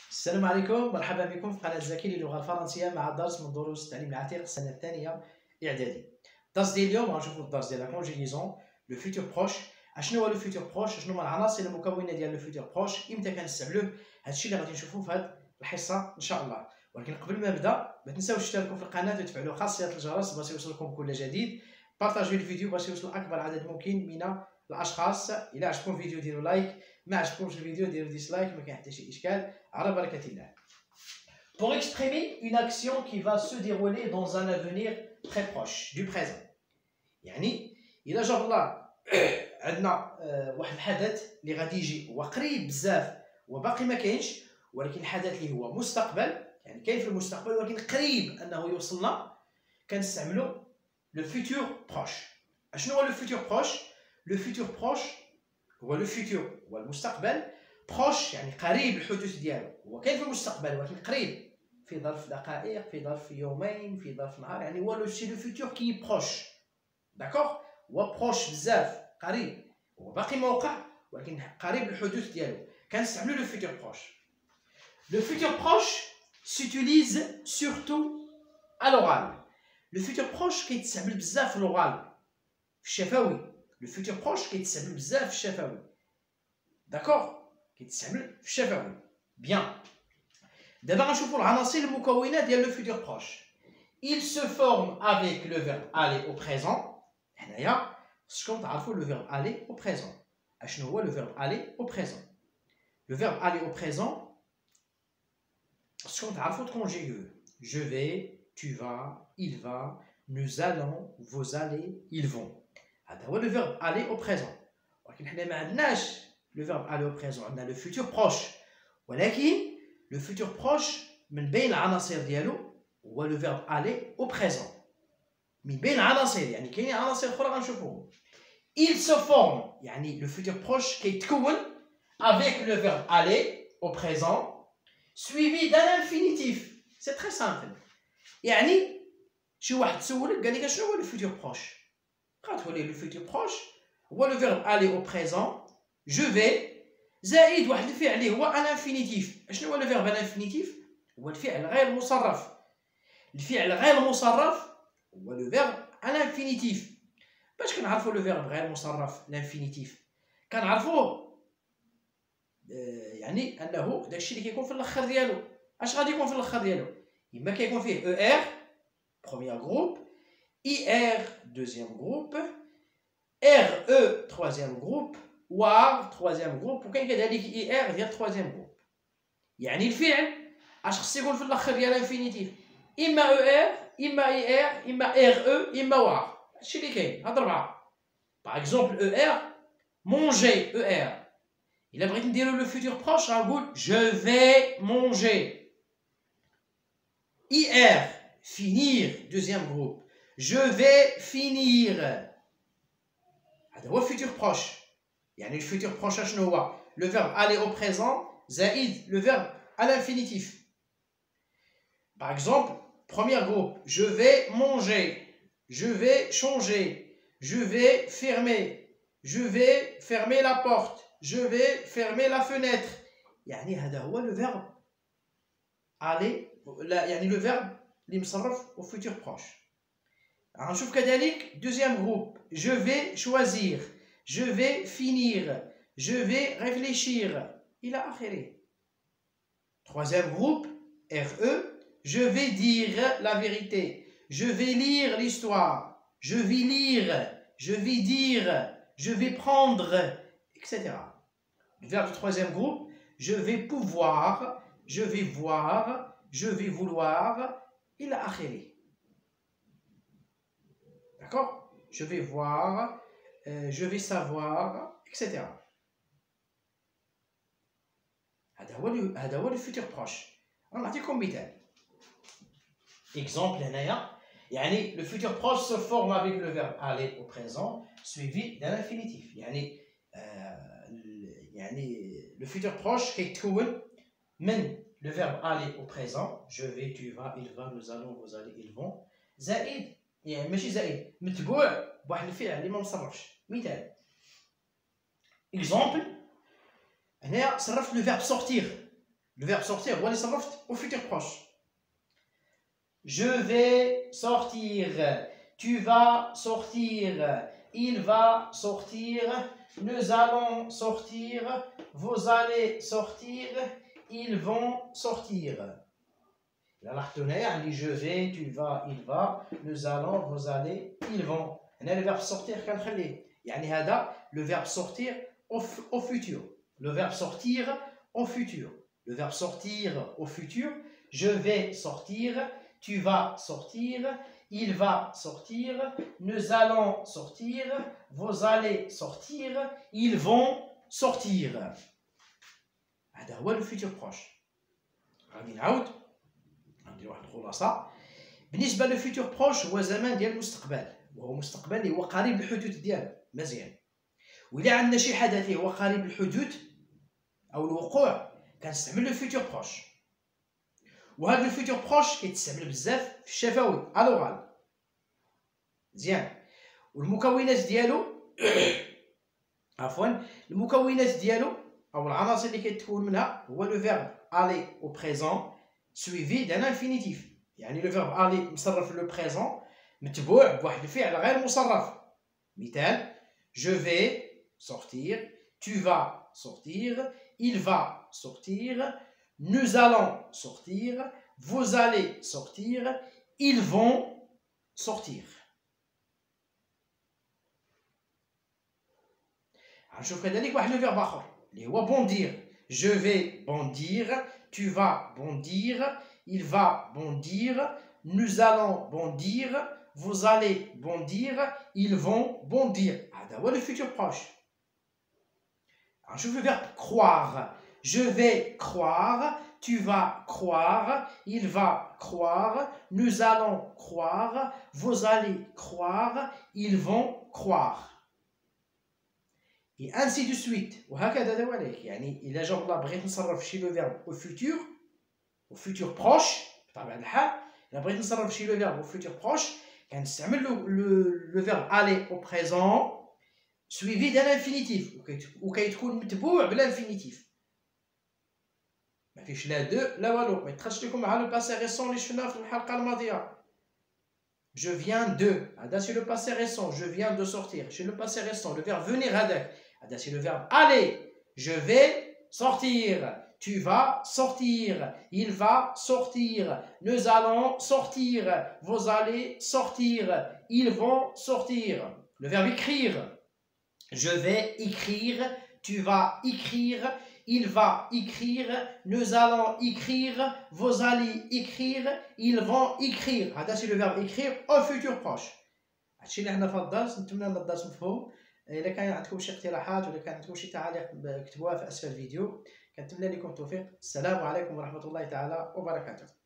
السلام عليكم، مرحبا بكم في قناة زكي للغة الفرنسية مع درس من دروس التعليم العتيق السنة الثانية إعدادي. الدرس ديال اليوم غنشوفو الدرس ديال لا كونجيغيزون لو فيتور بروش. اشنو هو لو فيتور بروش؟ شنو هما العناصر المكونة ديال لو فيتور بروش؟ امتى كنستعملوه؟ هادشي اللي غادي نشوفو في هاد الحصة إن شاء الله. ولكن قبل ما نبدا ما تنساوش تشتركوا في القناة وتفعلوا خاصية الجرس باش يوصلكم كل جديد. بارطاجيو الفيديو باش يوصل أكبر عدد ممكن من الأشخاص. إلا عجبكم الفيديو ديروا لايك، ما عجبكمش الفيديو ديروا ديسلايك، ما كاين حتى شي إشكال. على بركة الله. Pour exprimer une action qui va se dérouler dans un avenir très proche du présent. يعني إلا جاب الله عندنا واحد الحدث اللي غادي يجي هو قريب بزاف وباقي ما كاينش، ولكن الحدث اللي هو مستقبل، يعني كاين في المستقبل ولكن قريب أنه يوصلنا، كنستعملوا لو فيتور بروش. أشنو هو لو فيتور بروش؟ لو فيتور بروش هو لو فيتور هو المستقبل، بروش يعني قريب الحدوث ديالو، هو كاين في المستقبل ولكن قريب في ظرف دقائق، في ظرف يومين، في ظرف نهار، يعني هو لو فيتور كي بروش. داكوغ، هو بروش بزاف، قريب، هو باقي ما وقع ولكن قريب الحدوث ديالو، كنستعملو لو فيتور بروش. لو فيتور بروش سيتيليز سورتو à l'oral. لو فيتور بروش كيتستعمل بزاف في الاورال، في الشفوي. لو فيتور بروش كيتستعمل بزاف في الشفوي. داكوغ، كيتستعمل في الشفوي. بيان. دابا غنشوفو العناصر المكونة ديال لو فيتور بروش. Il se forme avec le verbe aller au présent. هنايا خصكم تعرفوا لو verbe aller au présent. اشنو هو لو verbe aller au présent؟ لو verbe aller au présent خصكم تعرفوا تكونجيغيوه. Je vais, tu vas, il va, nous allons, vous allez, ils vont. هذا هو لو verbe aller au présent. ولكن حنا ما عندناش لو verbe aller au présent، عندنا لو futur proche. ولكن لو futur proche من بين العناصر ديالو هو لو verbe aller au présent. من بين العناصر، يعني كاينين عناصر اخرى غنشوفوهم. Il se forme يعني لو futur proche كيتكون avec le verbe aller au présent suivi d'un infinitif. C'est très simple. يعني شي واحد سولك قال لك شنو هو لو futur proche؟ قالت لي لو futur proche هو لو verbe aller au présent je vais زائد واحد الفعل اللي هو الانفينيتيف. شنو هو لو فيرب الانفينيتيف؟ هو الفعل غير مصرف. الفعل غير مصرف هو لو فيرب الانفينيتيف. باش كنعرفوا لو فيرب غير مصرف الانفينيتيف؟ كنعرفوه يعني انه داكشي اللي كيكون في الاخر ديالو. اش غادي يكون في الاخر ديالو؟ اما كيكون فيه او ار بروميير جروب، اي ار دوزيام جروب، ار او تروازيام جروب، وار troisième groupe، وكاين كذلك اي ار ديال troisième groupe. يعني الفعل اش خص يكون في الاخر ديال الانفينيتيف؟ اما او ار، اما اي ار، اما ار او، اما وار. هادشي اللي كاين، هاد اربعه. باغ اكزومبل او ار مونجي، او ار الا بغيت نديرو لو فيتور بروش غنقول جو في مونجي. اي ار فينير دوزيام جروب، جو في فينير. هذا هو فيتور بروش. يعني le futur proche شنو هو؟ le verbe aller au présent زائد le verbe à l'infinitif. Par exemple, premier groupe, je vais manger, je vais changer, je vais fermer la porte, je vais fermer la fenêtre. يعني هذا هو le verbe aller، يعني le verbe اللي مصرف au futur proche. غنشوف كذلك deuxième groupe, je vais choisir, je vais finir, je vais réfléchir, إلى آخره. Troisième groupe, RE, je vais dire la vérité, je vais lire l'histoire, je vais lire, je vais dire, je vais prendre, etc. Vers le troisième groupe, je vais pouvoir, je vais voir, je vais vouloir, إلى آخره. D'accord? Je vais voir, je vais savoir, etc. هذا هو لو فيتور بروش. غنعطيكم مثال. Exemple هنايا، يعني le futur proche se forme avec le verbe aller au présent suivi d'un infinitif. يعني le futur proche كيتكون من le verbe aller au présent je vais, tu vas, il va, nous allons, vous allez, ils vont زائد، يعني ماشي زائد، متبوع بواحد الفعل اللي ما مصرفش. مثال اكزومبل، هنايا صرفت لو فيرب سورتيغ. Le verbe sortir هو اللي صرفت au futur proche. Je vais sortir. Tu vas sortir. Il va sortir. Nous allons sortir. Vous allez sortir. Ils vont sortir. لا لاحظتوا هنايا عندي je vais, tu vas, il va, nous allons, vous allez, ils vont. هنا le verbe sortir كنخليه. يعني هذا le verbe sortir au futur. Le verbe sortir au futur. Le verbe sortir au futur. Je vais sortir. Tu vas sortir. Il va sortir. Nous allons sortir. Vous allez sortir. Ils vont sortir. هذا هو le futur proche. غادي نعاود ندير واحد الخلاصة. بالنسبة للفيتور بروش هو زمان ديال المستقبل، وهو مستقبل اللي هو قريب للحدوث ديالو مزيان. وإلا عندنا شي حدث اللي هو قريب للحدوث أو الوقوع كنستعمل لو فيتور بروش. وهذا لو فيتور بروش كيتستعمل بزاف في الشفوي ألوغال مزيان. والمكونات ديالو عفوا المكونات ديالو أو العناصر اللي كيتكون منها هو لو فيرب aller au présent suivi d'un infinitif. يعني لو فيرب aller مصرف لو بريزون متبوع بواحد الفعل غير مصرف. مثال je vais sortir, tu vas sortir, il va sortir, nous allons sortir, vous allez sortir, ils vont sortir. غنشوف كذلك واحد لو فيرب آخر اللي هو bondir. Je vais bondir, tu vas bondir, il va bondir, nous allons bondir, vous allez bondir, ils vont bondir. هذا هو le futur proche. نشوف le verbe croire. Je vais croire, tu vas croire, il va croire, nous allons croire, vous allez croire, ils vont croire. Et ainsi de suite. وهكذا دواليك. يعني إلا جا الله بغيت نصرف شي لو فيرب au futur proche بطبيعة الحال. إلا بغيت نصرف شي لو فيرب au futur proche كنستعمل le verbe aller au présent suivi d'un infinitif وكيتكون متبوع بالانفينيتيف. ما فيش لا دو لا والو. ما يدخلش لكم مع لو باسي ريسون اللي شفناه في الحلقة الماضية. Je viens de. هذا c'est le passé récent. Je viens de sortir. C'est le passé récent. Le verbe venir هذاك. هذا c'est le verbe aller. Je vais sortir. Tu vas sortir. Il va sortir. Nous allons sortir. Vous allez sortir. Ils vont sortir. Le verbe écrire. Je vais écrire. Tu vas écrire. Il va écrire. Nous allons écrire. Vous allez écrire. Ils vont écrire. هذا c'est le verbe écrire au futur proche. هادشي اللي حنا في الدرس. نتمنى ان الدرس مفهوم. الا كان عندكم شي اقتراحات ولا كان عندكم شي تعاليق كتبوها في اسفل الفيديو. كنتمنى لكم التوفيق. السلام عليكم ورحمة الله تعالى وبركاته.